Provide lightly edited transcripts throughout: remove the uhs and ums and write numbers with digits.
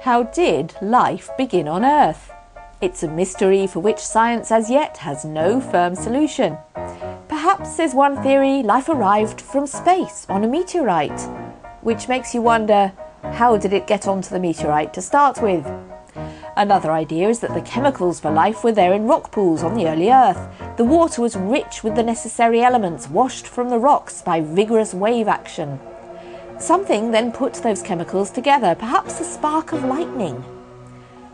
How did life begin on Earth? It's a mystery for which science as yet has no firm solution. Perhaps there's one theory life arrived from space on a meteorite, which makes you wonder, how did it get onto the meteorite to start with? Another idea is that the chemicals for life were there in rock pools on the early Earth. The water was rich with the necessary elements washed from the rocks by vigorous wave action. Something then put those chemicals together, perhaps a spark of lightning.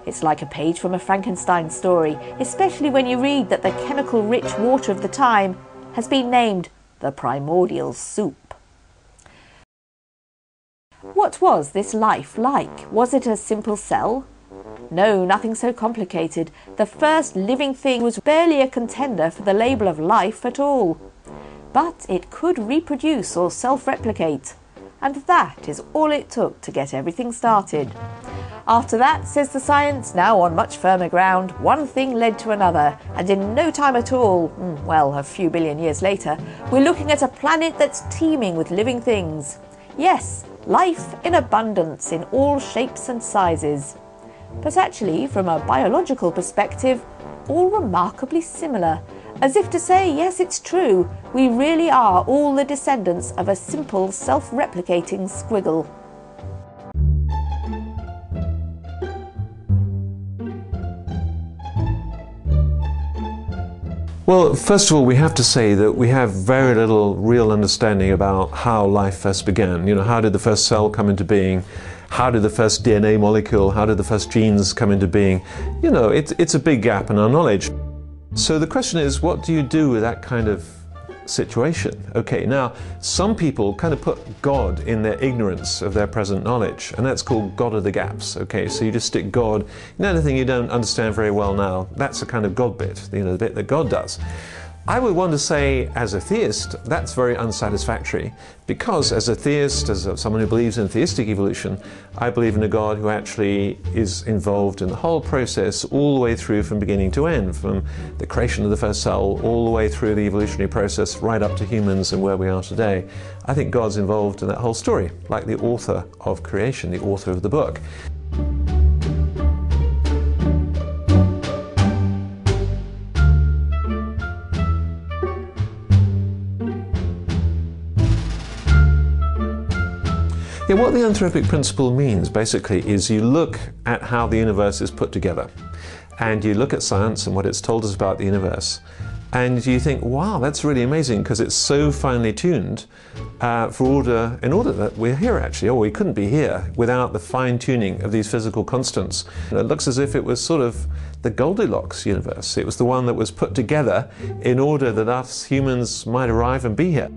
It's like a page from a Frankenstein story, especially when you read that the chemical-rich water of the time has been named the primordial soup. What was this life like? Was it a simple cell? No, nothing so complicated. The first living thing was barely a contender for the label of life at all. But it could reproduce or self-replicate. And that is all it took to get everything started. After that, says the science, now on much firmer ground, one thing led to another, and in no time at all, well, a few billion years later, we're looking at a planet that's teeming with living things. Yes, life in abundance in all shapes and sizes. But actually, from a biological perspective, all remarkably similar. As if to say, yes, it's true, we really are all the descendants of a simple, self-replicating squiggle. Well, first of all, we have to say that we have very little real understanding about how life first began. You know, how did the first cell come into being? How did the first DNA molecule, how did the first genes come into being? You know, it's a big gap in our knowledge. So the question is, what do you do with that kind of situation? Okay, now, some people kind of put God in their ignorance of their present knowledge, and that's called God of the gaps. Okay, so you just stick God in anything you don't understand very well now. That's a kind of God bit, you know, the bit that God does. I would want to say, as a theist, that's very unsatisfactory, because as a theist, as someone who believes in theistic evolution, I believe in a God who actually is involved in the whole process all the way through from beginning to end, from the creation of the first cell all the way through the evolutionary process right up to humans and where we are today. I think God's involved in that whole story, like the author of creation, the author of the book. Yeah, what the anthropic principle means basically is you look at how the universe is put together, and you look at science and what it's told us about the universe, and you think, wow, that's really amazing because it's so finely tuned in order that we're here actually, or we couldn't be here without the fine tuning of these physical constants. And it looks as if it was sort of the Goldilocks universe. It was the one that was put together in order that us humans might arrive and be here.